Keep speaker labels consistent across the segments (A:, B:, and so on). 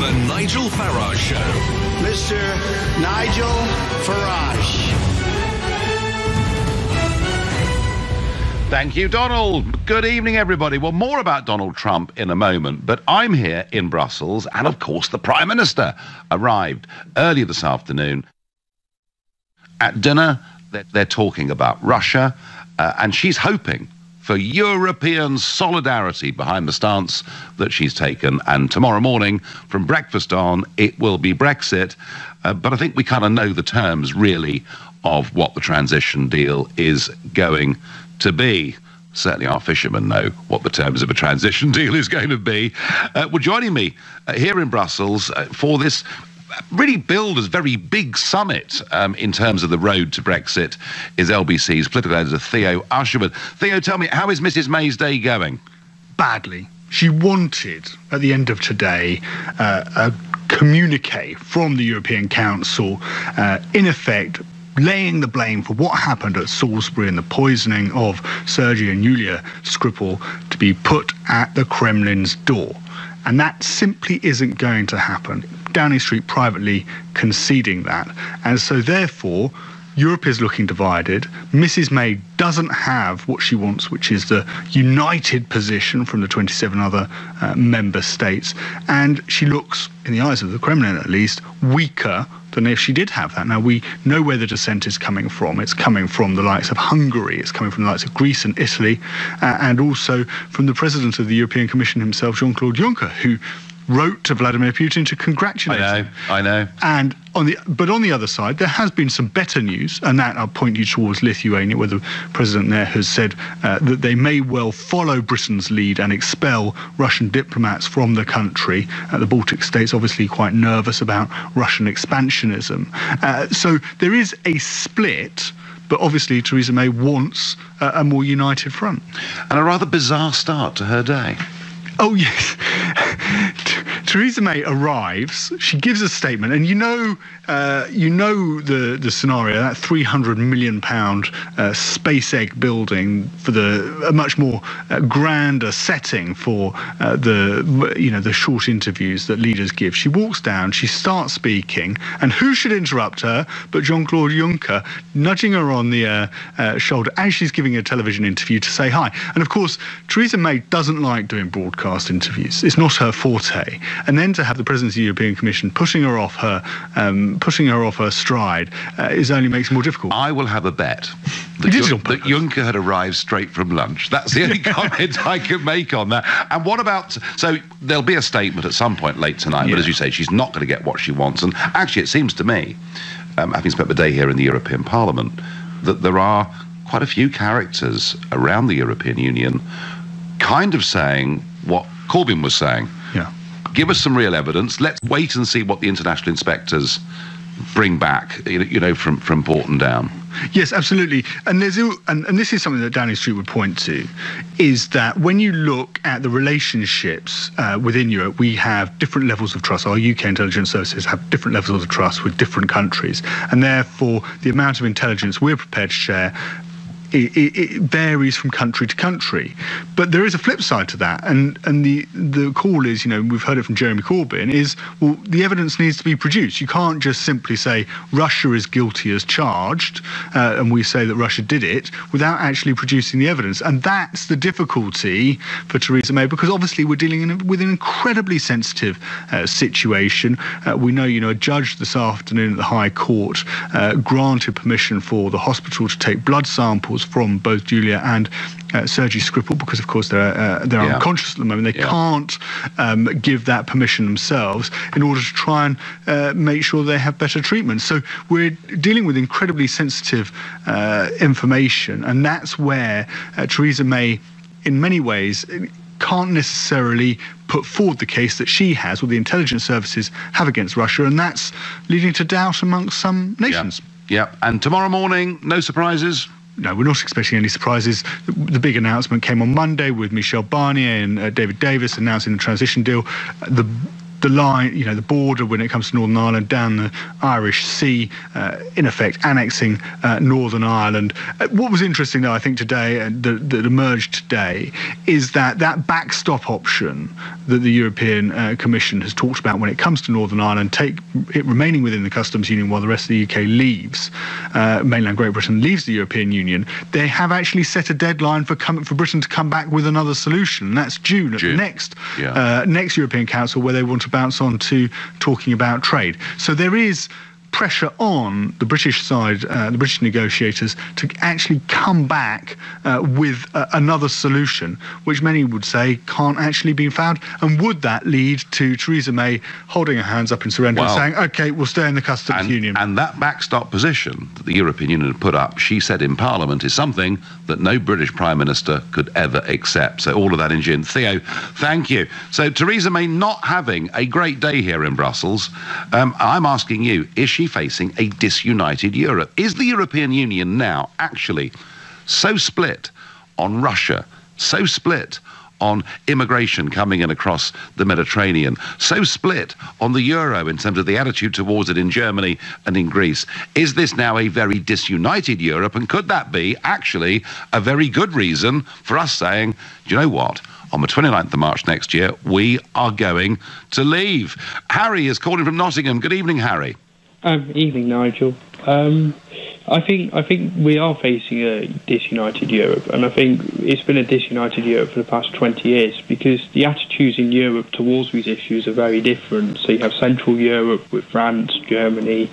A: The Nigel Farage Show.
B: Mr. Nigel Farage.
C: Thank you, Donald. Good evening, everybody. Well, more about Donald Trump in a moment, but I'm here in Brussels, and of course the Prime Minister arrived early this afternoon. At dinner, they're talking about Russia, and she's hoping for European solidarity behind the stance that she's taken. And tomorrow morning, from breakfast on, it will be Brexit. But I think we kind of know the terms, really, of what the transition deal is going to be. Certainly our fishermen know what the terms of a transition deal is going to be. Well, joining me here in Brussels for this really billed as very big summit in terms of the road to Brexit is LBC's political editor Theo Usherwood. Theo, tell me, how is Mrs May's day going?
D: Badly. She wanted, at the end of today, a communique from the European Council, in effect, laying the blame for what happened at Salisbury and the poisoning of Sergei and Yulia Skripal to be put at the Kremlin's door. And that simply isn't going to happen. Downing Street privately conceding that. And so therefore, Europe is looking divided. Mrs May doesn't have what she wants, which is the united position from the 27 other member states. And she looks, in the eyes of the Kremlin at least, weaker than if she did have that. Now, we know where the dissent is coming from. It's coming from the likes of Hungary, it's coming from the likes of Greece and Italy, and also from the president of the European Commission himself, Jean-Claude Juncker, who wrote to Vladimir Putin to congratulate him.
C: I know.
D: And on the other side, there has been some better news, and that I'll point you towards Lithuania, where the president there has said that they may well follow Britain's lead and expel Russian diplomats from the country. The Baltic states obviously quite nervous about Russian expansionism. So there is a split, but obviously Theresa May wants a more united front.
C: And a rather bizarre start to her day.
D: Oh, yes. Theresa May arrives, she gives a statement, and you know the scenario, that £300 million space egg building for a much more grander setting for the short interviews that leaders give. She walks down, she starts speaking, and who should interrupt her but Jean-Claude Juncker, nudging her on the shoulder as she's giving a television interview to say hi. And of course, Theresa May doesn't like doing broadcast interviews. It's not her forte. And then to have the President of the European Commission pushing her off her stride only makes it more difficult.
C: I will have a bet that Juncker had arrived straight from lunch. That's the only comment I can make on that. And what about, so there'll be a statement at some point late tonight, but as you say, she's not going to get what she wants. And actually, it seems to me, having spent the day here in the European Parliament, that there are quite a few characters around the European Union kind of saying what Corbyn was saying.
D: Yeah.
C: Give us some real evidence. Let's wait and see what the international inspectors bring back, from Porton down.
D: Yes, absolutely. And this is something that Downing Street would point to, is that when you look at the relationships within Europe, we have different levels of trust. Our UK intelligence services have different levels of trust with different countries, and therefore the amount of intelligence we're prepared to share it varies from country to country. But there is a flip side to that, and the call is, we've heard it from Jeremy Corbyn, is, well, the evidence needs to be produced. You can't just simply say Russia is guilty as charged, and we say that Russia did it, without actually producing the evidence. And that's the difficulty for Theresa May, because obviously we're dealing with an incredibly sensitive situation. We know, a judge this afternoon at the High Court granted permission for the hospital to take blood samples from both Julia and Sergei Skripal, because of course they're unconscious at the moment. They can't give that permission themselves in order to try and make sure they have better treatment. So we're dealing with incredibly sensitive information, and that's where Theresa May, in many ways, can't necessarily put forward the case that she has, or the intelligence services have, against Russia, and that's leading to doubt amongst some nations.
C: Yeah. And tomorrow morning, no surprises?
D: No, we're not expecting any surprises. The big announcement came on Monday with Michel Barnier and David Davis announcing the transition deal. The the line, the border when it comes to Northern Ireland, down the Irish Sea, in effect annexing Northern Ireland. What was interesting, though, I think today, that emerged today, is that backstop option that the European Commission has talked about when it comes to Northern Ireland, remaining within the customs union while the rest of the UK leaves, mainland Great Britain leaves the European Union. They have actually set a deadline for Britain to come back with another solution, and that's June at the next European Council, where they want to bounce on to talking about trade. So there is pressure on the British side, the British negotiators, to actually come back with another solution, which many would say can't actually be found. And would that lead to Theresa May holding her hands up in surrender and saying, OK, we'll stay in the customs union?
C: And that backstop position that the European Union had put up, she said in Parliament, is something that no British Prime Minister could ever accept. So all of that in June. Theo, thank you. So Theresa May not having a great day here in Brussels. I'm asking you, is she facing a disunited Europe? Is the European Union now actually so split on Russia, so split on immigration coming in across the Mediterranean, so split on the euro in terms of the attitude towards it in Germany and in Greece? Is this now a very disunited Europe, and could that be actually a very good reason for us saying, do you know what? On the 29th of March next year, we are going to leave. Harry is calling from Nottingham. Good evening, Harry.
E: Evening, Nigel. I think we are facing a disunited Europe, and I think it's been a disunited Europe for the past 20 years because the attitudes in Europe towards these issues are very different. So you have Central Europe with France, Germany,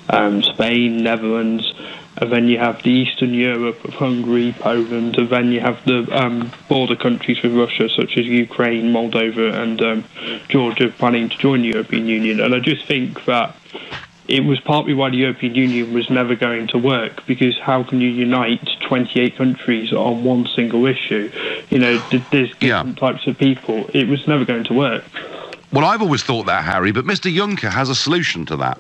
E: Spain, Netherlands, and then you have the Eastern Europe of Hungary, Poland, and then you have the border countries with Russia, such as Ukraine, Moldova, and Georgia planning to join the European Union. And I just think that it was partly why the European Union was never going to work, because how can you unite 28 countries on one single issue? There's different types of people. It was never going to work.
C: Well, I've always thought that, Harry, but Mr. Juncker has a solution to that.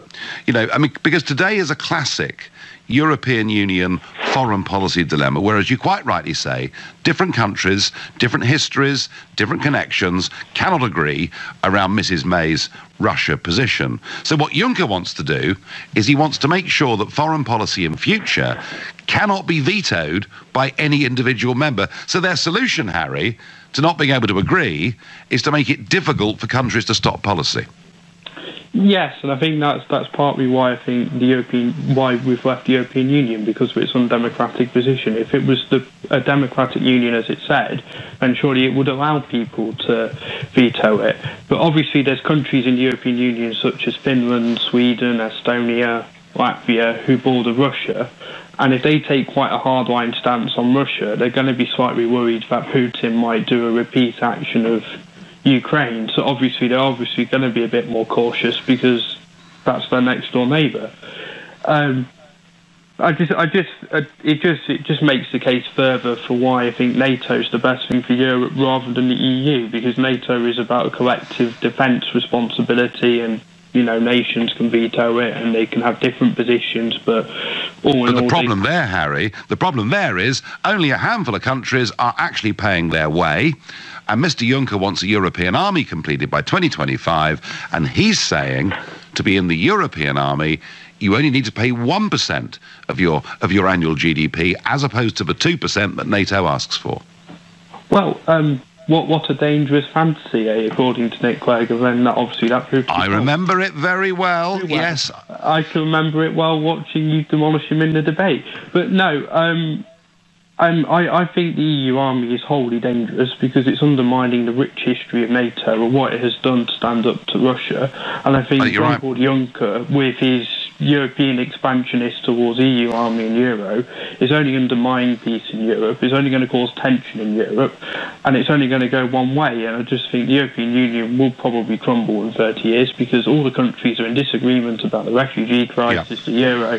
C: Because today is a classic European Union foreign policy dilemma, whereas you quite rightly say different countries, different histories, different connections cannot agree around Mrs. May's Russia position. So what Juncker wants to do is he wants to make sure that foreign policy in future cannot be vetoed by any individual member. So their solution, Harry, to not being able to agree is to make it difficult for countries to stop policy.
E: Yes, and I think that's partly why why we've left the European Union, because of its undemocratic position. If it was a democratic union, as it said, then surely it would allow people to veto it. But obviously there's countries in the European Union such as Finland, Sweden, Estonia, Latvia, who border Russia, and if they take quite a hardline stance on Russia, they're going to be slightly worried that Putin might do a repeat action of Ukraine. So they're obviously going to be a bit more cautious because that's their next door neighbour. It just makes the case further for why I think NATO is the best thing for Europe rather than the EU, because NATO is about a collective defence responsibility, and nations can veto it and they can have different positions, but the problem there, Harry, the problem there is only a handful of countries are actually paying their way. And Mr. Juncker wants a European army completed by 2025, and he's saying to be in the European army, you only need to pay 1% of your annual GDP, as opposed to the 2% that NATO asks for. Well, what a dangerous fantasy, according to Nick Clegg, and then obviously that proved. I remember it very well. Yes, I can remember it well watching you demolish him in the debate. But no. I think the EU army is wholly dangerous because it's undermining the rich history of NATO and what it has done to stand up to Russia. And I think Jean-Claude Juncker, with his European expansionist towards EU army and euro, is only undermining peace in Europe, is only going to cause tension in Europe, and it's only going to go one way. And I just think the European Union will probably crumble in 30 years because all the countries are in disagreement about the refugee crisis, the euro.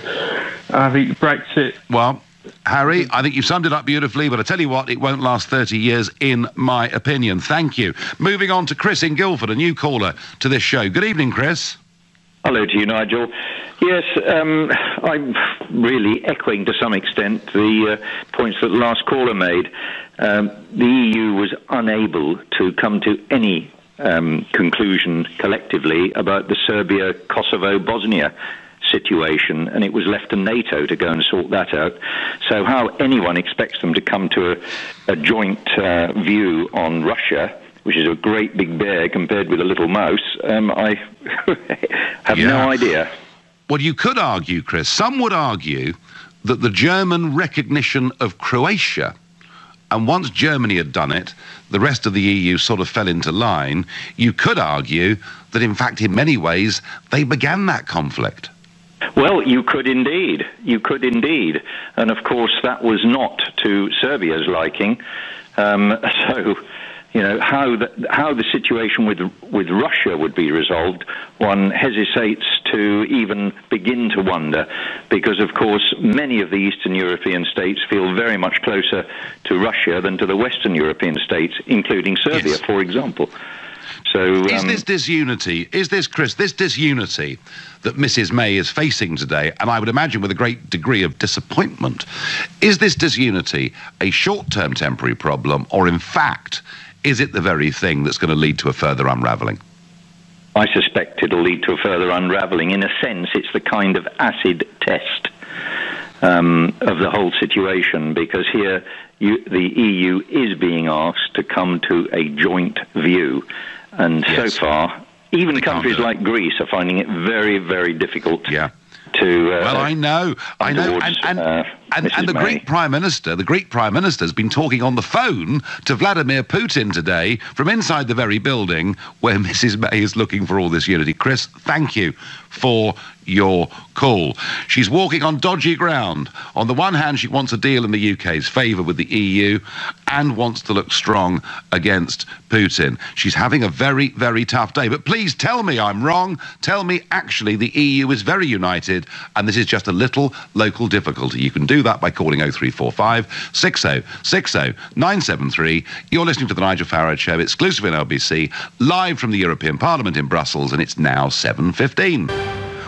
E: And I think Brexit... Well, Harry, I think you've summed it up beautifully, but I tell you what, it won't last 30 years, in my opinion. Thank you. Moving on to Chris in Guildford, a new caller to this show. Good evening, Chris.
F: Hello to you, Nigel. Yes, I'm really echoing to some extent the points that the last caller made. The EU was unable to come to any conclusion collectively about the Serbia-Kosovo-Bosnia situation, and it was left to NATO to go and sort that out. So how anyone expects them to come to a joint view on Russia, which is a great big bear compared with a little mouse, I have no idea.
C: Well, you could argue, Chris, some would argue that the German recognition of Croatia, and once Germany had done it, the rest of the EU sort of fell into line. You could argue that, in fact, in many ways, they began that conflict.
F: Well, you could indeed. You could indeed. And, of course, that was not to Serbia's liking. So, you know, how the situation with Russia would be resolved, one hesitates to even begin to wonder, because, of course, many of the Eastern European states feel very much closer to Russia than to the Western European states, including Serbia, for example. So,
C: is this disunity, Chris, this disunity that Mrs. May is facing today, and I would imagine with a great degree of disappointment, is this disunity a short-term temporary problem, or in fact, is it the very thing that's going to lead to a further unravelling?
F: I suspect it'll lead to a further unravelling. In a sense, it's the kind of acid test of the whole situation, because here the EU is being asked to come to a joint view. And so far, even countries like Greece are finding it very, very difficult to...
C: well, I know. And the Greek Prime Minister, has been talking on the phone to Vladimir Putin today from inside the very building where Mrs. May is looking for all this unity. Chris, thank you for your call. She's walking on dodgy ground. On the one hand, she wants a deal in the UK's favour with the EU and wants to look strong against Putin. She's having a very, very tough day. But please tell me I'm wrong. Tell me actually the EU is very united and this is just a little local difficulty. You can do that by calling 0345 60 60 973. You're listening to the Nigel Farage Show, exclusive in LBC, live from the European Parliament in Brussels, and it's now 7:15.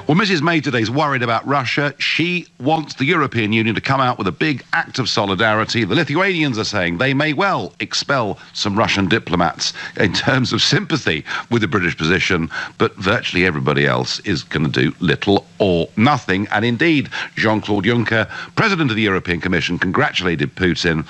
C: Well, Mrs. May today is worried about Russia. She wants the European Union to come out with a big act of solidarity. The Lithuanians are saying they may well expel some Russian diplomats in terms of sympathy with the British position, but virtually everybody else is going to do little or nothing. And indeed, Jean-Claude Juncker, President of the European Commission, congratulated Putin,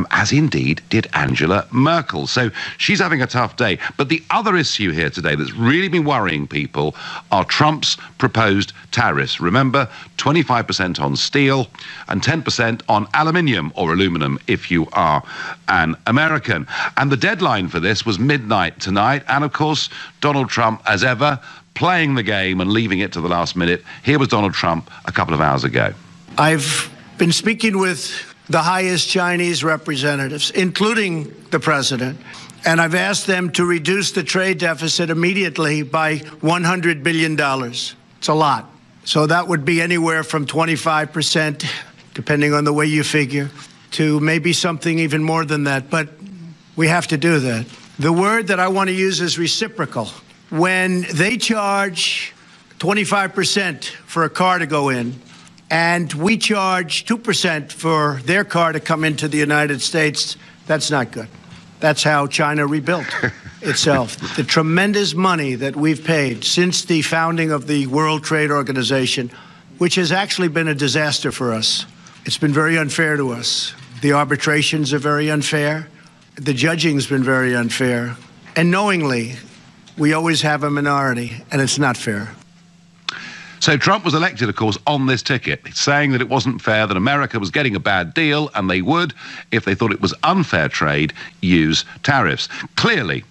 C: as indeed did Angela Merkel. So she's having a tough day. But the other issue here today that's really been worrying people are Trump's proposed tariffs. Remember, 25% on steel and 10% on aluminium, or aluminum if you are an American. And the deadline for this was midnight tonight. And of course, Donald Trump, as ever, playing the game and leaving it to the last minute. Here was Donald Trump a couple of hours ago.
G: I've been speaking with the highest Chinese representatives, including the president, and I've asked them to reduce the trade deficit immediately by $100 billion. It's a lot. So that would be anywhere from 25%, depending on the way you figure, to maybe something even more than that. But we have to do that. The word that I want to use is reciprocal. When they charge 25% for a car to go in, and we charge 2% for their car to come into the United States, that's not good. That's how China rebuilt itself. The tremendous money that we've paid since the founding of the World Trade Organization, which has actually been a disaster for us. It's been very unfair to us. The arbitrations are very unfair. The judging's been very unfair. And knowingly, we always have a minority, and it's not fair.
C: So Trump was elected, of course, on this ticket, saying that it wasn't fair, that America was getting a bad deal, and they would, if they thought it was unfair trade, use tariffs. Clearly,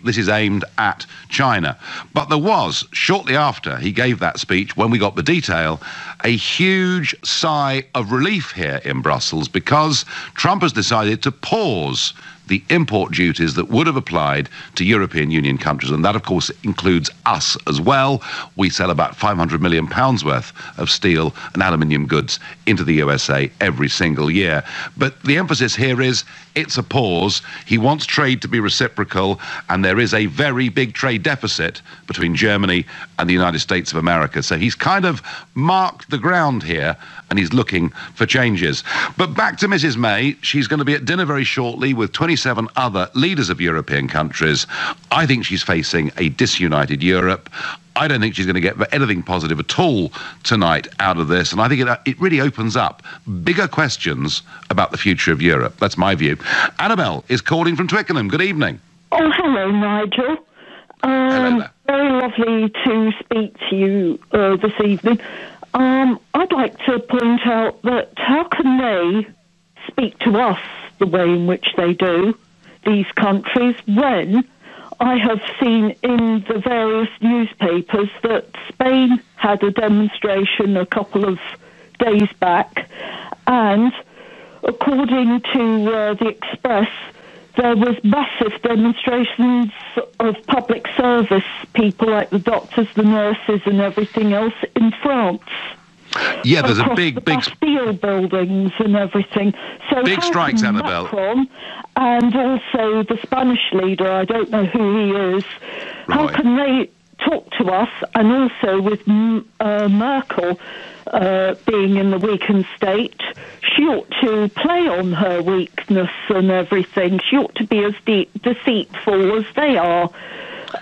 C: this is aimed at China. But there was, shortly after he gave that speech, when we got the detail, a huge sigh of relief here in Brussels, because Trump has decided to pause the import duties that would have applied to European Union countries, and that, of course, includes us as well. We sell about £500 million worth of steel and aluminium goods into the USA every single year. But the emphasis here is it's a pause. He wants trade to be reciprocal, and there is a very big trade deficit between Germany and the United States of America. So he's kind of marked the ground here, and he's looking for changes. But back to Mrs. May. She's going to be at dinner very shortly with 27 27 other leaders of European countries. I think she's facing a disunited Europe. I don't think she's going to get anything positive at all tonight out of this. And I think it really opens up bigger questions about the future of Europe. That's my view. Annabelle is calling from Twickenham. Good evening.
H: Oh, hello, Nigel.
C: Hello there.
H: Very lovely to speak to you this evening. I'd like to point out that how can they speak to us the way in which they do, these countries, when I have seen in the various newspapers that Spain had a demonstration a couple of days back, and according to the Express, there was massive demonstrations of public service people like the doctors, the nurses and everything else in France.
C: Yeah, there's a big
H: Bastille buildings and everything. So
C: big strikes, Annabelle.
H: Macron and also the Spanish leader, I don't know who he is, how can they talk to us? And also with Merkel being in the weakened state, she ought to play on her weakness and everything. She ought to be as deceitful as they are,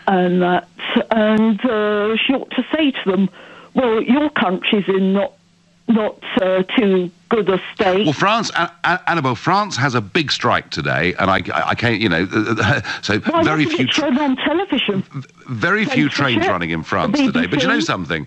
H: and that. And she ought to say to them, well, your country's in not too good a state.
C: Well, France, Annabelle, France has a big strike today, and I can't, so
H: why
C: very
H: wasn't
C: few.
H: It shown on television?
C: Very few trains running in France today. But you know something?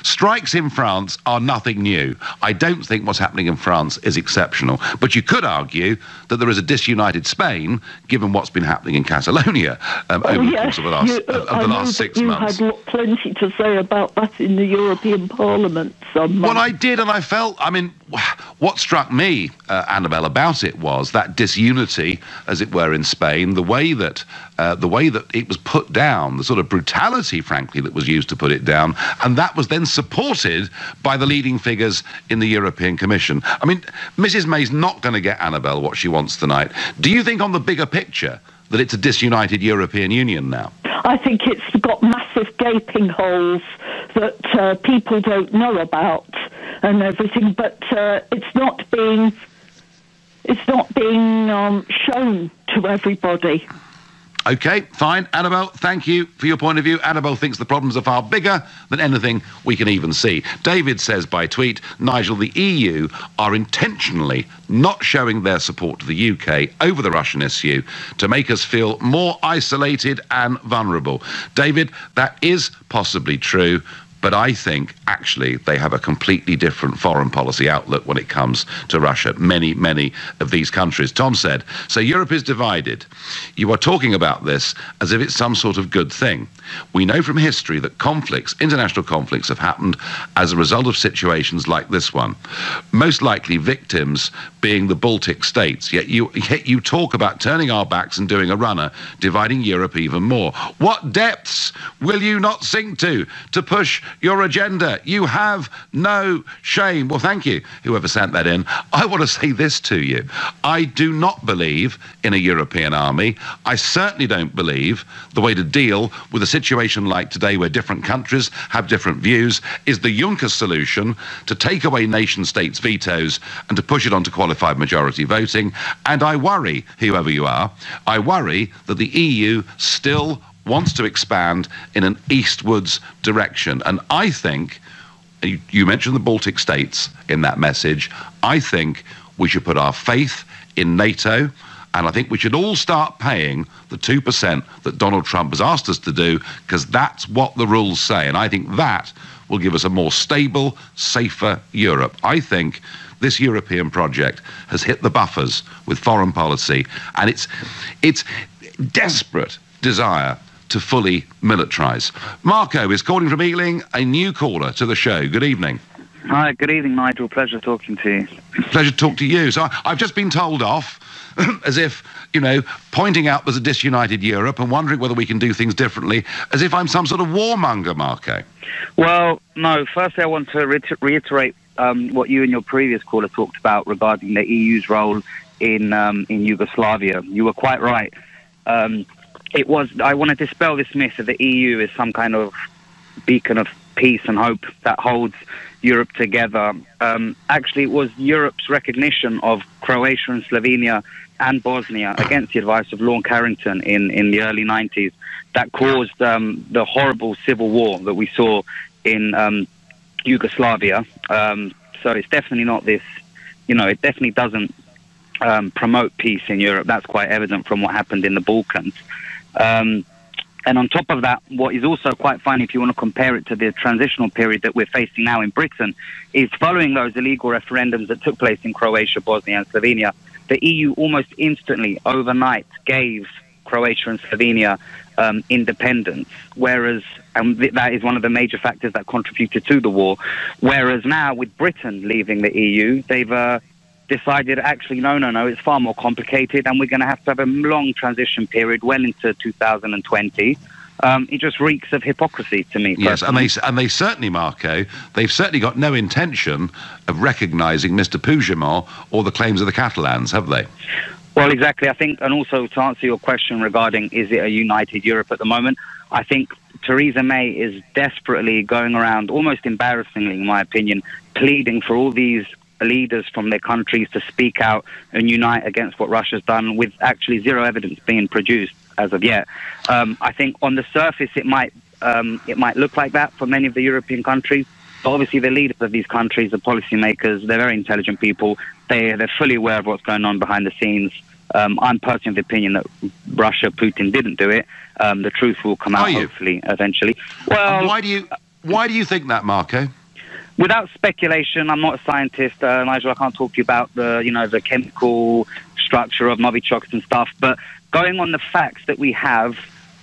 C: Strikes in France are nothing new. I don't think what's happening in France is exceptional. But you could argue that there is a disunited Spain, given what's been happening in Catalonia over the course of the last 6 months.
H: You had plenty to say about that in the European Parliament.
C: Well, I did, and I felt, what struck me, Annabelle, about it was that disunity, as it were, in Spain, the way that it was put down, the sort of brutality, frankly, that was used to put it down, and that was then supported by the leading figures in the European Commission. Mrs. May's not going to get, Annabelle, what she wants tonight. Do you think on the bigger picture that it's a disunited European Union now?
H: I think it's got massive gaping holes that people don't know about and everything, but it's not being shown to everybody.
C: OK, fine. Annabelle, thank you for your point of view. Annabelle thinks the problems are far bigger than anything we can even see. David says by tweet, Nigel, the EU are intentionally not showing their support to the UK over the Russian issue to make us feel more isolated and vulnerable. David, that is possibly true. But I think, actually, they have a completely different foreign policy outlook when it comes to Russia. Many, many of these countries. Tom said, so Europe is divided. You are talking about this as if it's some sort of good thing. We know from history that conflicts, international conflicts, have happened as a result of situations like this one. Most likely victims being the Baltic states. Yet you talk about turning our backs and doing a runner, dividing Europe even more. What depths will you not sink to push your agenda? You have no shame. Well, thank you, whoever sent that in. I want to say this to you. I do not believe in a European army. I certainly don't believe the way to deal with a situation like today where different countries have different views is the Juncker solution to take away nation states' vetoes and to push it onto qualified majority voting. And I worry, whoever you are, I worry that the EU still wants to expand in an eastwards direction. And I think, you mentioned the Baltic states in that message, I think we should put our faith in NATO, and I think we should all start paying the 2% that Donald Trump has asked us to do, because that's what the rules say. And I think that will give us a more stable, safer Europe. I think this European project has hit the buffers with foreign policy, and it's desperate desire to fully militarise. Marco is calling from Ealing, a new caller to the show. Good evening.
I: Hi, good evening, Nigel. Pleasure talking to you.
C: Pleasure to talk to you. So I've just been told off, as if, pointing out there's a disunited Europe and wondering whether we can do things differently, as if I'm some sort of warmonger, Marco.
I: Well, no. Firstly, I want to reiterate what you and your previous caller talked about regarding the EU's role in Yugoslavia. You were quite right. I want to dispel this myth that the EU is some kind of beacon of peace and hope that holds Europe together. Actually, it was Europe's recognition of Croatia and Slovenia and Bosnia against the advice of Lord Carrington in the early 90s that caused the horrible civil war that we saw in Yugoslavia. So it's definitely not this, it definitely doesn't promote peace in Europe. That's quite evident from what happened in the Balkans. And on top of that, what is also quite funny, if you want to compare it to the transitional period that we're facing now in Britain, is following those illegal referendums that took place in Croatia, Bosnia and Slovenia, the EU almost instantly, overnight, gave Croatia and Slovenia independence, whereas, and that is one of the major factors that contributed to the war, whereas now with Britain leaving the EU, they've decided actually no, it's far more complicated and we're going to have a long transition period well into 2020. It just reeks of hypocrisy to me.
C: Yes, and they certainly, Marco, they've certainly got no intention of recognising Mr. Puigdemont or the claims of the Catalans, have they?
I: Well, exactly. I think, and also to answer your question regarding is it a united Europe at the moment, I think Theresa May is desperately going around, almost embarrassingly, in my opinion, pleading for all these leaders from their countries to speak out and unite against what Russia's done, with actually zero evidence being produced as of yet. I think on the surface it might look like that for many of the European countries, but obviously the leaders of these countries, the policymakers, they're very intelligent people. They're fully aware of what's going on behind the scenes. I'm personally of the opinion that Russia, Putin didn't do it. The truth will come out hopefully eventually. Well,
C: and why do you think that, Marco?
I: Without speculation, I'm not a scientist, Nigel. I can't talk to you about the chemical structure of Novichoks and stuff. But going on the facts that we have,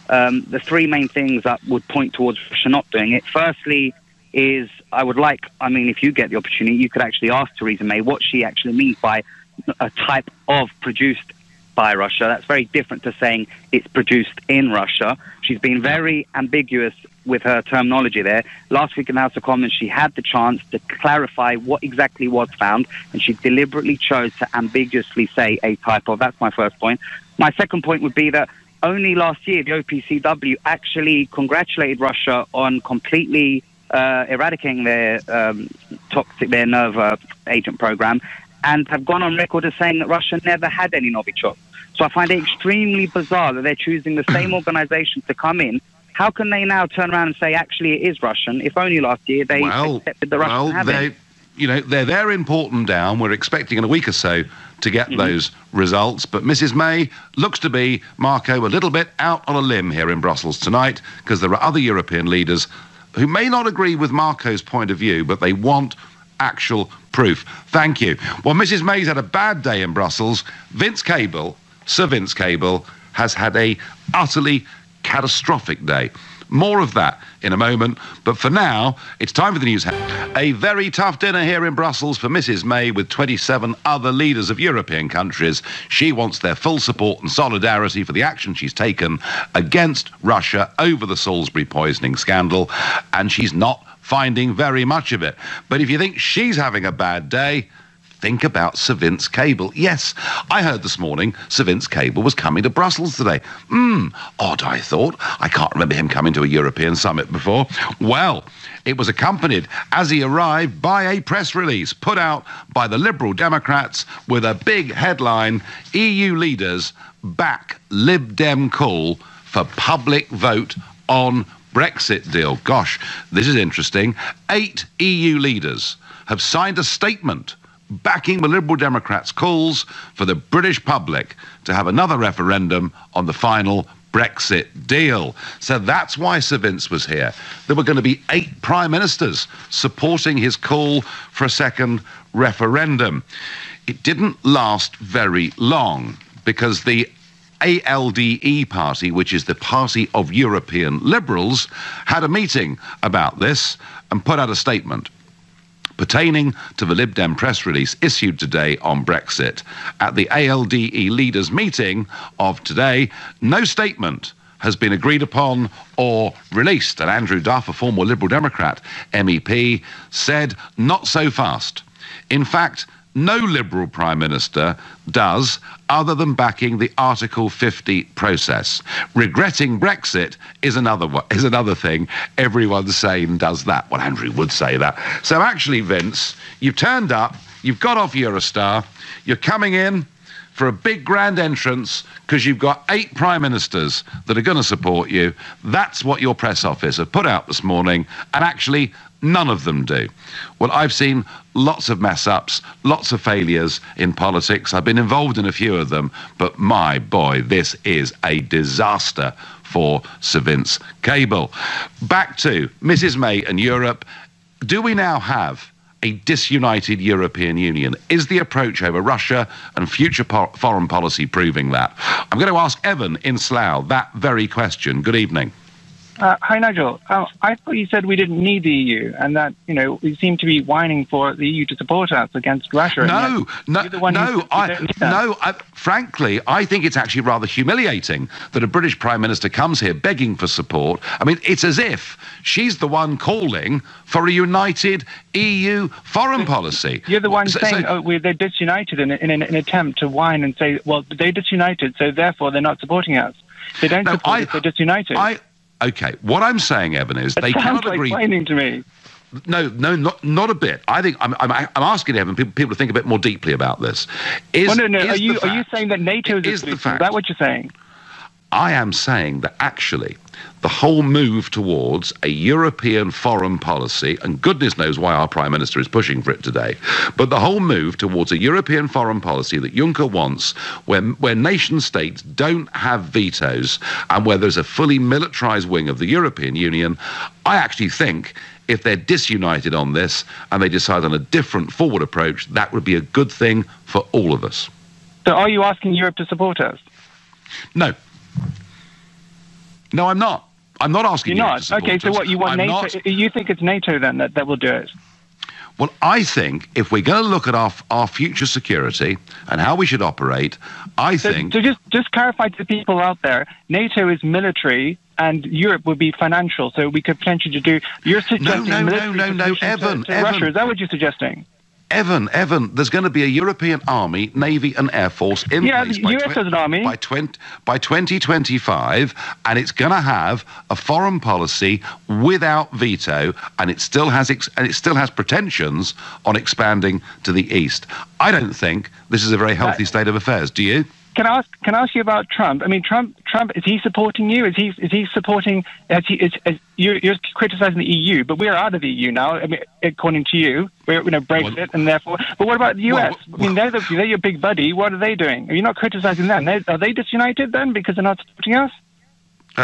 I: the three main things that would point towards Russia not doing it. Firstly, is if you get the opportunity, you could actually ask Theresa May what she actually means by a type of produced by Russia. That's very different to saying it's produced in Russia. She's been very ambiguous with her terminology there. Last week in the House of Commons, she had the chance to clarify what exactly was found, and she deliberately chose to ambiguously say a type of. That's my first point. My second point would be that only last year, the OPCW actually congratulated Russia on completely eradicating their nerve agent program, and have gone on record as saying that Russia never had any Novichok. So I find it extremely bizarre that they're choosing the same organization to come in. How can they now turn around and say, actually, it is Russian, if only last year they accepted the Russian having?
C: They're there in Porton Down. We're expecting in a week or so to get those results. But Mrs. May looks to be, Marco, a little bit out on a limb here in Brussels tonight, because there are other European leaders who may not agree with Marco's point of view, but they want actual proof. Thank you. Well, Mrs. May's had a bad day in Brussels. Sir Vince Cable, has had a utterly catastrophic day. More of that in a moment, but for now, it's time for the news. A very tough dinner here in Brussels for Mrs. May with 27 other leaders of European countries. She wants their full support and solidarity for the action she's taken against Russia over the Salisbury poisoning scandal, and she's not finding very much of it. But if you think she's having a bad day, think about Sir Vince Cable. Yes, I heard this morning Sir Vince Cable was coming to Brussels today. Odd, I thought. I can't remember him coming to a European summit before. Well, it was accompanied, as he arrived, by a press release put out by the Liberal Democrats with a big headline: EU leaders back Lib Dem call for public vote on Brexit deal. Gosh, this is interesting. 8 EU leaders have signed a statement backing the Liberal Democrats' calls for the British public to have another referendum on the final Brexit deal. So that's why Sir Vince was here. There were going to be 8 prime ministers supporting his call for a second referendum. It didn't last very long, because the ALDE party, which is the Party of European Liberals, had a meeting about this and put out a statement pertaining to the Lib Dem press release issued today on Brexit. At the ALDE leaders' meeting of today, no statement has been agreed upon or released. And Andrew Duff, a former Liberal Democrat MEP, said, not so fast. In fact, no Liberal Prime Minister does other than backing the Article 50 process. Regretting Brexit is another thing. Everyone sane does that. Well, Andrew would say that. So actually, Vince, you've turned up, you've got off Eurostar, you're coming in for a big grand entrance because you've got 8 prime ministers that are going to support you. That's what your press office have put out this morning, and actually none of them do. Well, I've seen lots of mess-ups, lots of failures in politics. I've been involved in a few of them, but my boy, this is a disaster for Sir Vince Cable. Back to Mrs May and Europe. Do we now have a disunited European Union? Is the approach over Russia and future foreign policy proving that? I'm going to ask Evan in Slough that very question. Good evening.
J: Hi, Nigel. I thought you said we didn't need the EU and that, we seem to be whining for the EU to support us against Russia.
C: Frankly, I think it's actually rather humiliating that a British Prime Minister comes here begging for support. I mean, it's as if she's the one calling for a united EU foreign policy.
J: You're the one saying, they're disunited in an attempt to whine and say, well, they're disunited, so therefore they're not supporting us. They don't support us, they're disunited.
C: Okay, what I'm saying, Evan, is they cannot agree.
J: Sounds like whining to me.
C: No, not a bit. I think I'm asking Evan people to think a bit more deeply about this. Are you
J: saying that NATO is the fact? Is that what you're saying?
C: I am saying that actually the whole move towards a European foreign policy, and goodness knows why our Prime Minister is pushing for it today, but the whole move towards a European foreign policy that Juncker wants, where nation states don't have vetoes and where there's a fully militarized wing of the European Union, I actually think if they're disunited on this and they decide on a different forward approach, that would be a good thing for all of us.
J: So are you asking Europe to support us?
C: No. No, I'm not. I'm not asking you to support us.
J: Okay, so what, you want NATO? You think it's NATO then that will do it?
C: Well, I think if we're going to look at our future security and how we should operate, So
J: just clarify to the people out there, NATO is military and Europe would be financial, so we could potentially do... You're suggesting
C: Evan,
J: Russia. Is that what you're suggesting?
C: Evan, there's going to be a European army, navy and air force in place
J: the US has an army.
C: by 2025, and it's going to have a foreign policy without veto, and it still has pretensions on expanding to the east. I don't think this is a very healthy state of affairs. Do you?
J: Can I ask you about Trump? I mean, Trump, is he supporting you? Is he supporting? You're criticizing the EU, but we're out of the EU now. I mean, according to you, we're Brexit, and therefore. But what about the US? I mean, they're your big buddy. What are they doing? Are you not criticizing them? Are they disunited then because they're not supporting us?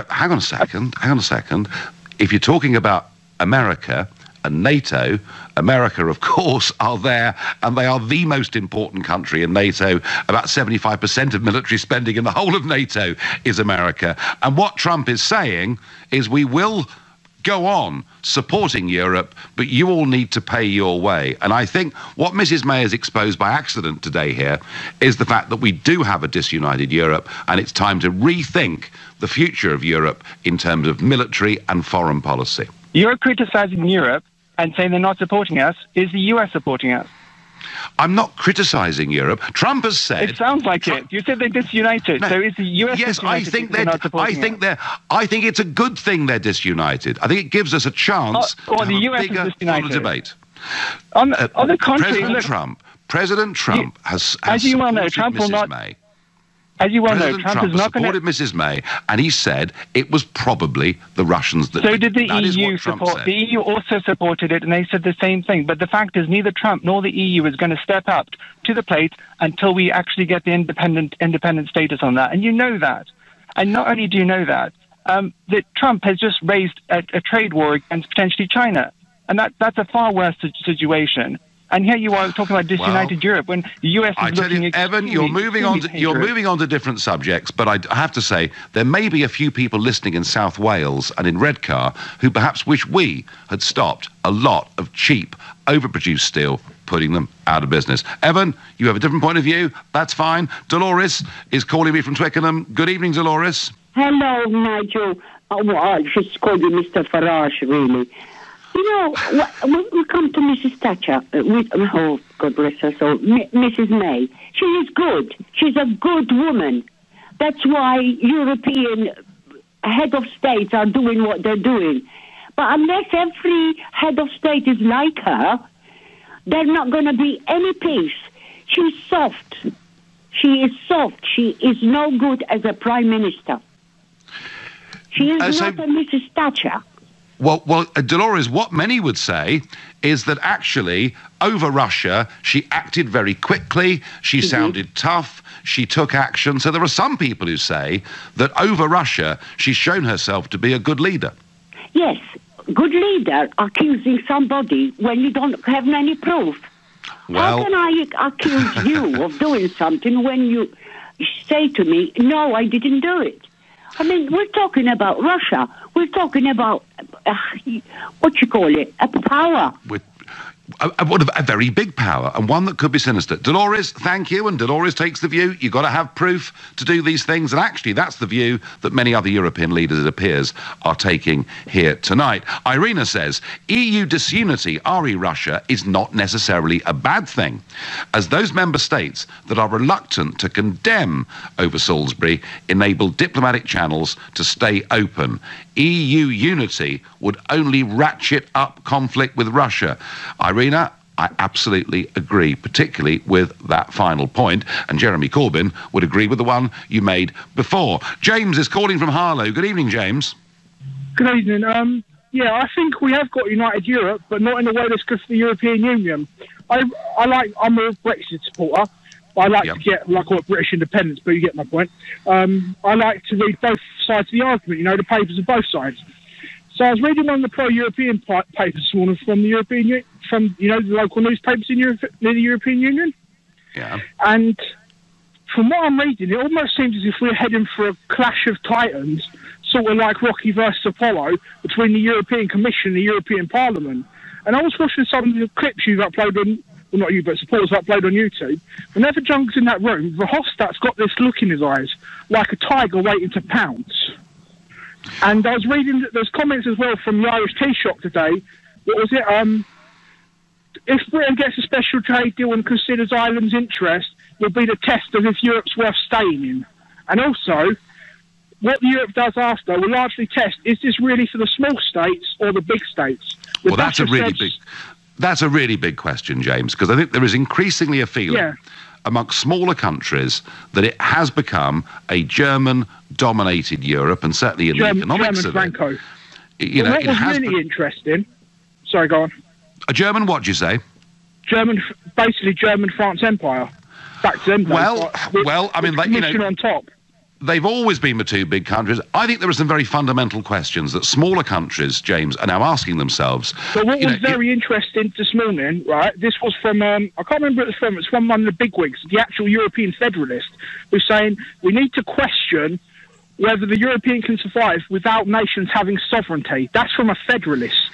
C: Hang on a second. If you're talking about America and NATO, America, of course, are there, and they are the most important country in NATO. About 75% of military spending in the whole of NATO is America. And what Trump is saying is we will go on supporting Europe, but you all need to pay your way. And I think what Mrs May has exposed by accident today here is the fact that we do have a disunited Europe, and it's time to rethink the future of Europe in terms of military and foreign policy.
J: You're criticizing Europe and saying they're not supporting us. Is the US supporting us?
C: I'm not criticizing Europe. Trump has said...
J: It sounds like it. You said they're disunited. No, so is the US disunited?
C: I think it's a good thing they're disunited. I think it gives us a chance to have
J: the US
C: a bigger debate.
J: On the contrary...
C: President Trump has
J: as you well know, Trump will not...
C: May.
J: As you well know, Trump is not going to...
C: supported Mrs May, and he said it was probably the Russians that...
J: So did the EU support... The EU also supported it, and they said the same thing. But the fact is, neither Trump nor the EU is going to step up to the plate until we actually get the independent status on that. And you know that. And not only do you know that Trump has just raised a trade war against potentially China. And that's a far worse situation. And here you are talking about disunited Europe when the US is looking at...
C: Evan, you're moving on to different subjects, but I have to say there may be a few people listening in South Wales and in Redcar who perhaps wish we had stopped a lot of cheap, overproduced steel, putting them out of business. Evan, you have a different point of view. That's fine. Dolores is calling me from Twickenham. Good evening, Dolores.
K: Hello, Nigel. I just called you Mr. Farage, really.
H: You know, when we come to Mrs. Thatcher, oh, God bless her soul, Mrs. May, she is good. She's a good woman. That's why European head of states are doing what they're doing. But unless every head of state is like her, there's not going to be any peace. She's soft. She is soft. She is no good as a prime minister. She is not a Mrs. Thatcher.
C: Well, Dolores, what many would say is that actually, over Russia, she acted very quickly, she sounded tough, she took action. So there are some people who say that over Russia, she's shown herself to be a good leader.
H: Yes, good leader accusing somebody when you don't have any proof.
C: Well,
H: how can I accuse you of doing something when you say to me, no, I didn't do it? I mean, we're talking about Russia. We're talking about, what you call it, a power.
C: A very big power, and one that could be sinister. Dolores, thank you, and Dolores takes the view you've got to have proof to do these things, and actually that's the view that many other European leaders, it appears, are taking here tonight. Irina says, EU disunity, re Russia, is not necessarily a bad thing, as those member states that are reluctant to condemn over Salisbury enable diplomatic channels to stay open. EU unity would only ratchet up conflict with Russia. Irina, I absolutely agree, particularly with that final point, and Jeremy Corbyn would agree with the one you made before. James is calling from Harlow. Good evening, James.
K: Good evening. Yeah, I think we have got united Europe, but not in a way that's good for the European Union. I'm a Brexit supporter. I like to get, like, what British independence, but you get my point. I like to read both sides of the argument, you know, the papers of both sides. So I was reading one of the pro-European papers this morning from the European, from, you know, the local newspapers in Europe, near the European Union.
C: Yeah.
K: And from what I'm reading, it almost seems as if we're heading for a clash of titans, sort of like Rocky versus Apollo, between the European Commission and the European Parliament. And I was watching some of the clips you've uploaded on, well, not you, but supporters upload on YouTube. Whenever Junk's in that room, Verhofstadt's got this look in his eyes, like a tiger waiting to pounce. And I was reading that there's comments as well from the Irish Taoiseach today. What was it? If Britain gets a special trade deal and considers Ireland's interest, will be the test of if Europe's worth staying in. And also, what Europe does after will largely test, is this really for the small states or the big states?
C: Well, that's a really big question, James, because I think there is increasingly a feeling amongst smaller countries that it has become a German-dominated Europe, and certainly in the economics of it. You know,
K: what was really interesting... Sorry, go on.
C: A German what, do you say?
K: Basically German-France Empire. Back to them.
C: Well, I mean,
K: you know, on top.
C: They've always been the two big countries. I think there are some very fundamental questions that smaller countries, James, are now asking themselves.
K: But what was very interesting this morning, right, this was from, I can't remember what it was from, it's from one of the bigwigs, the actual European Federalist, who's saying we need to question whether the European can survive without nations having sovereignty. That's from a federalist.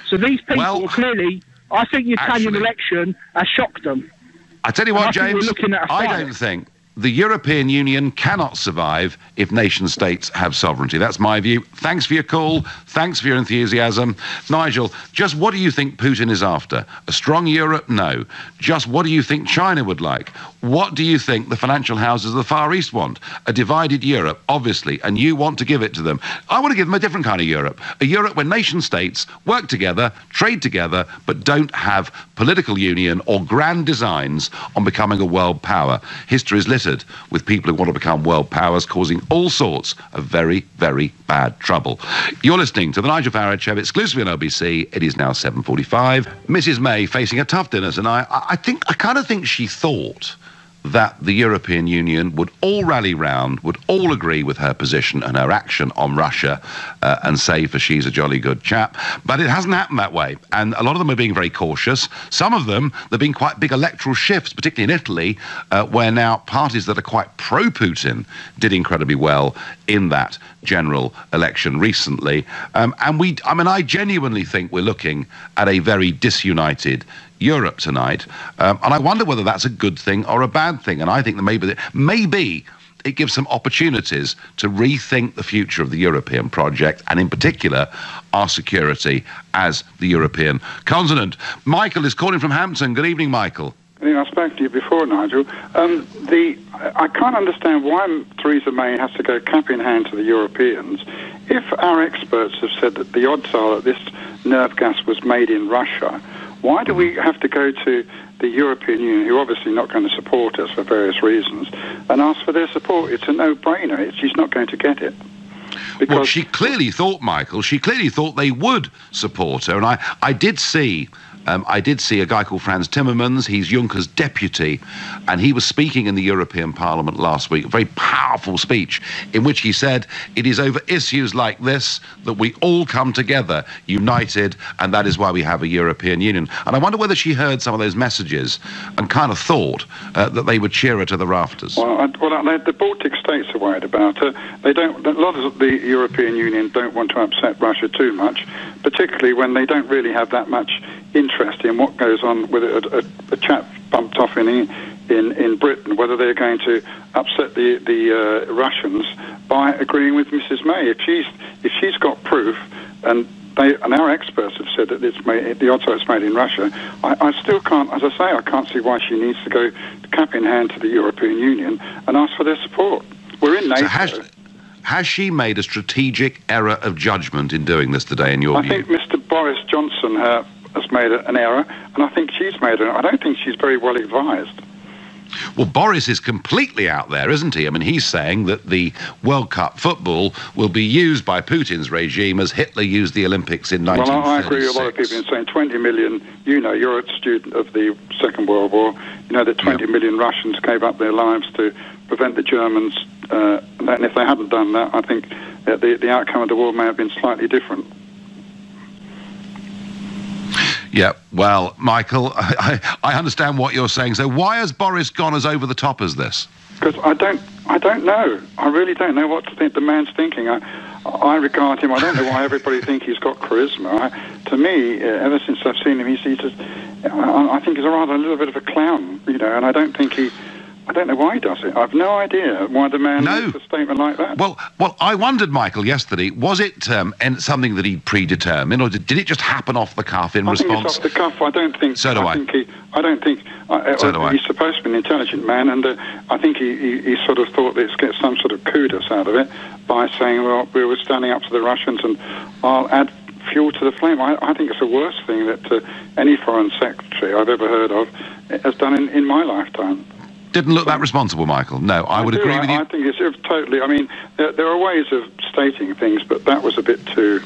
K: So these people are clearly, I think the Italian election has shocked them.
C: I tell you what, James, I don't think the European Union cannot survive if nation-states have sovereignty. That's my view. Thanks for your call. Thanks for your enthusiasm. Nigel, just what do you think Putin is after? A strong Europe? No. Just what do you think China would like? What do you think the financial houses of the Far East want? A divided Europe, obviously, and you want to give it to them. I want to give them a different kind of Europe. A Europe where nation-states work together, trade together, but don't have political union or grand designs on becoming a world power. History is littered with people who want to become world powers, causing all sorts of very, very bad trouble. You're listening to the Nigel Farage Show, exclusively on LBC. It is now 7:45. Mrs. May facing a tough dinner tonight. I kind of think she thought that the European Union would all rally round, would all agree with her position and her action on Russia and say for she's a jolly good chap. But it hasn't happened that way. And a lot of them are being very cautious. Some of them, there have been quite big electoral shifts, particularly in Italy, where now parties that are quite pro-Putin did incredibly well in that general election recently. I genuinely think we're looking at a very disunited Europe tonight, and I wonder whether that's a good thing or a bad thing. And I think that maybe it gives some opportunities to rethink the future of the European project, and in particular, our security as the European continent. Michael is calling from Hampton. Good evening, Michael.
L: I spoke to you before, Nigel. I can't understand why Theresa May has to go cap in hand to the Europeans. If our experts have said that the odds are that this nerve gas was made in Russia, why do we have to go to the European Union, who are obviously not going to support us for various reasons, and ask for their support? It's a no-brainer. She's not going to get it.
C: Well, she clearly thought, Michael, they would support her. And I did see a guy called Franz Timmermans. He's Juncker's deputy, and he was speaking in the European Parliament last week, a very powerful speech in which he said it is over issues like this that we all come together united, and that is why we have a European Union. And I wonder whether she heard some of those messages and kind of thought that they would cheer her to the rafters.
L: Well, the Baltic states are worried about her. They don't. A lot of the European Union don't want to upset Russia too much, particularly when they don't really have that much interest in what goes on with a chap bumped off in Britain, whether they're going to upset the Russians by agreeing with Mrs. May. If she's got proof, and our experts have said that the odds are it's made in Russia, I still can't, as I say, I can't see why she needs to go cap in hand to the European Union and ask for their support. We're in NATO.
C: So has she made a strategic error of judgment in doing this today, in your view?
L: I think Mr. Boris Johnson has made an error, and I think she's made an error. I don't think she's very well advised.
C: Well, Boris is completely out there, isn't he? I mean, he's saying that the World Cup football will be used by Putin's regime as Hitler used the Olympics in 1936.
L: Well, I agree with a lot of people in saying 20 million, you're a student of the Second World War, that 20 million Russians gave up their lives to prevent the Germans, and if they hadn't done that, I think the outcome of the war may have been slightly different.
C: Yeah, well, Michael, I understand what you're saying. So why has Boris gone as over the top as this?
L: Because I don't know. I really don't know what to think the man's thinking. I regard him. I don't know why everybody thinks he's got charisma. To me, ever since I've seen him, he's just. I think he's a little bit of a clown, and I don't know why he does it. I've no idea why the man makes a statement like that.
C: Well, I wondered, Michael, yesterday, was it something that he'd predetermined, or did it just happen off the cuff in response?
L: I think it's off the cuff. I don't think.
C: So do I.
L: He's supposed to be an intelligent man, and I think he sort of thought that he'd get some sort of kudos out of it by saying, well, we were standing up to the Russians, and I'll add fuel to the flame. I think it's the worst thing that any foreign secretary I've ever heard of has done in my lifetime.
C: Didn't look that responsible, Michael. No, I would agree with you.
L: I think it's totally. I mean, there are ways of stating things, but that was a bit too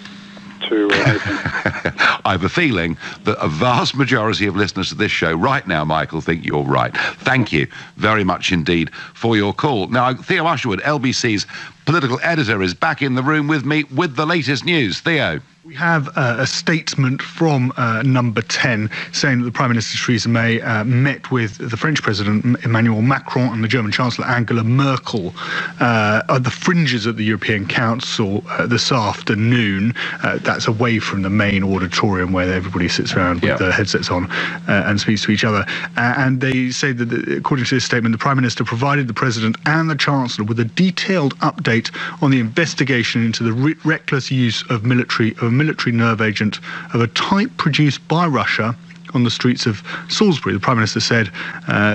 L: open.
C: I have a feeling that a vast majority of listeners to this show right now, Michael, think you're right. Thank you very much indeed for your call. Now, Theo Usherwood, LBC's political editor, is back in the room with me with the latest news. Theo.
D: We have a statement from Number 10 saying that the Prime Minister Theresa May met with the French President Emmanuel Macron and the German Chancellor Angela Merkel at the fringes of the European Council this afternoon. That's away from the main auditorium where everybody sits around with their headsets on and speaks to each other. And they say that, according to this statement, the Prime Minister provided the President and the Chancellor with a detailed update on the investigation into the reckless use of a military nerve agent of a type produced by Russia on the streets of Salisbury. The Prime Minister said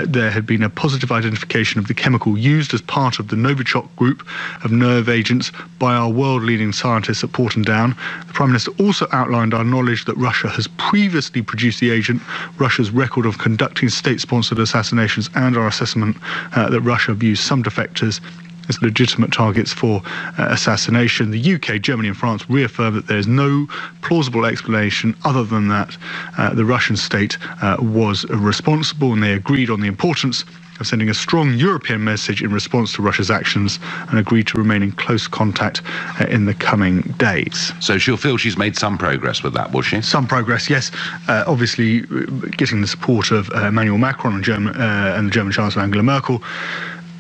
D: there had been a positive identification of the chemical used as part of the Novichok group of nerve agents by our world-leading scientists at Porton Down. The Prime Minister also outlined our knowledge that Russia has previously produced the agent, Russia's record of conducting state-sponsored assassinations, and our assessment that Russia views some defectors as legitimate targets for assassination. The UK, Germany and France reaffirmed that there is no plausible explanation other than that the Russian state was responsible, and they agreed on the importance of sending a strong European message in response to Russia's actions and agreed to remain in close contact in the coming days.
C: So she'll feel she's made some progress with that, will she?
D: Some progress, yes. Obviously, getting the support of Emmanuel Macron and the German Chancellor Angela Merkel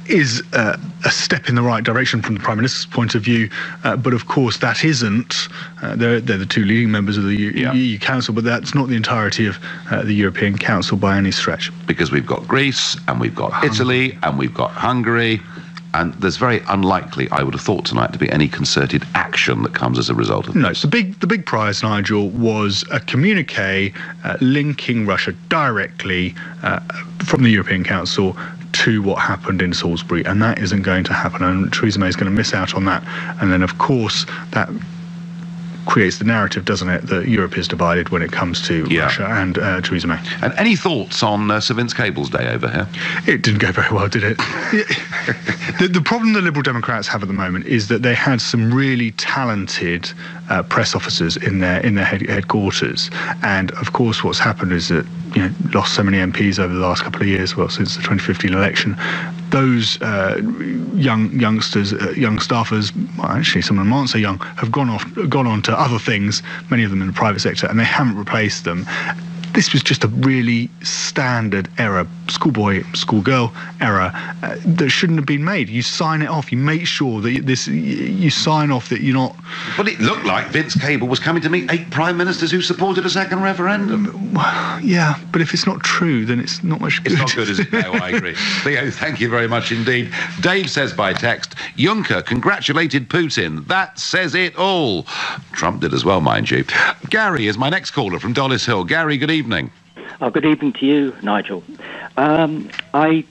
D: is a step in the right direction from the Prime Minister's point of view, but of course that isn't, they're the two leading members of the EU Council, but that's not the entirety of the European Council by any stretch.
C: Because we've got Greece, and we've got Italy, and we've got Hungary, and there's very unlikely, I would have thought tonight, to be any concerted action that comes as a result of
D: No,
C: this.
D: the big prize, Nigel, was a communique linking Russia directly from the European Council to what happened in Salisbury, and that isn't going to happen, and Theresa May is going to miss out on that. And then, of course, that creates the narrative, doesn't it, that Europe is divided when it comes to Russia and Theresa May.
C: And any thoughts on Sir Vince Cable's day over here?
D: It didn't go very well, did it? The problem the Liberal Democrats have at the moment is that they had some really talented press officers in their headquarters, and of course what's happened is that lost so many MPs over the last couple of years, well, since the 2015 election. Those young staffers, well, actually some of them aren't so young, have gone on to other things, many of them in the private sector, and they haven't replaced them. This was just a really standard error, schoolboy, schoolgirl error that shouldn't have been made. You sign it off. You make sure that you sign off that you're not.
C: But it looked like Vince Cable was coming to meet 8 prime ministers who supported a second referendum.
D: Well, yeah, but if it's not true, then it's not much good.
C: It's not good, is it? No, I agree. Theo, thank you very much indeed. Dave says by text, Juncker congratulated Putin. That says it all. Trump did as well, mind you. Gary is my next caller from Dollis Hill. Gary, good evening.
M: Good evening to you, Nigel. I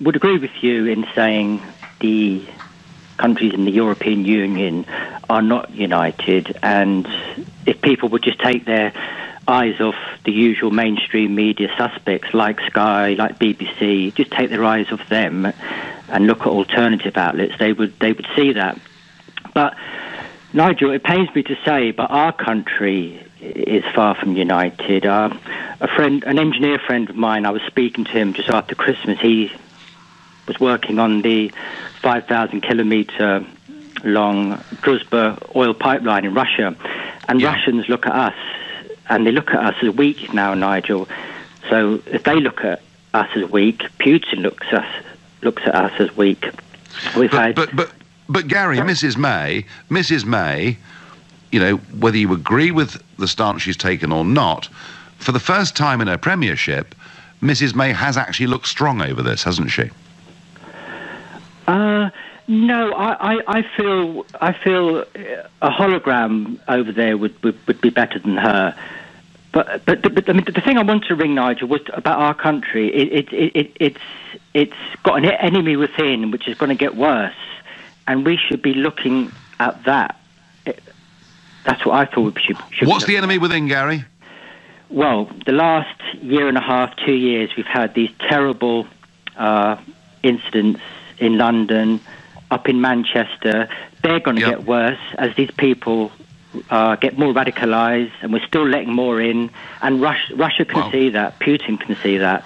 M: would agree with you in saying the countries in the European Union are not united, and if people would just take their eyes off the usual mainstream media suspects like Sky, like BBC, just take their eyes off them and look at alternative outlets, they would see that. But Nigel, it pains me to say, but our country is far from united. An engineer friend of mine, I was speaking to him just after Christmas. He was working on the 5,000-kilometre long Druzhba oil pipeline in Russia, and Russians look at us, and they look at us as weak now, Nigel. So if they look at us as weak, Putin looks at us as weak.
C: But Gary, Mrs. May, whether you agree with the stance she's taken or not, for the first time in her premiership, Mrs. May has actually looked strong over this, hasn't she?
M: No, I feel a hologram over there would be better than her. But I mean, the thing I want to ring, Nigel, was about our country. It's got an enemy within which is going to get worse, and we should be looking at that. That's what I thought we should.
C: What's the enemy within, Gary?
M: Well, the last year and a half, 2 years, we've had these terrible incidents in London, up in Manchester. They're going to get worse as these people get more radicalised, and we're still letting more in. And Russia can see that. Putin can see that.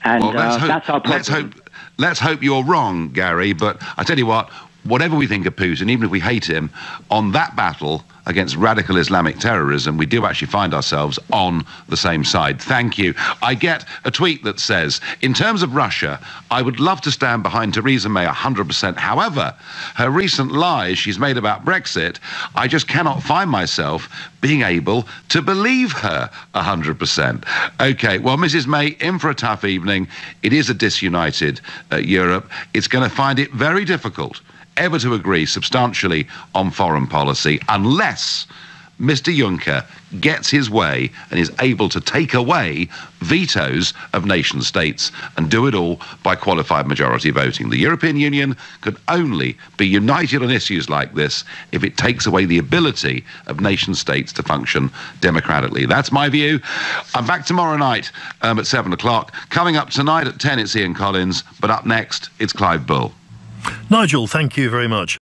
M: And that's our problem.
C: Let's hope you're wrong, Gary. But I tell you what, whatever we think of Putin, even if we hate him, on that battle against radical Islamic terrorism, we do actually find ourselves on the same side. Thank you. I get a tweet that says, in terms of Russia, I would love to stand behind Theresa May 100%. However, her recent lies she's made about Brexit, I just cannot find myself being able to believe her 100%. Okay, well, Mrs. May, in for a tough evening. It is a disunited Europe. It's going to find it very difficult ever to agree substantially on foreign policy unless Mr. Juncker gets his way and is able to take away vetoes of nation states and do it all by qualified majority voting. The European Union could only be united on issues like this if it takes away the ability of nation states to function democratically. That's my view. I'm back tomorrow night at 7 o'clock. Coming up tonight at 10, it's Ian Collins, but up next, it's Clive Bull.
N: Nigel, thank you very much.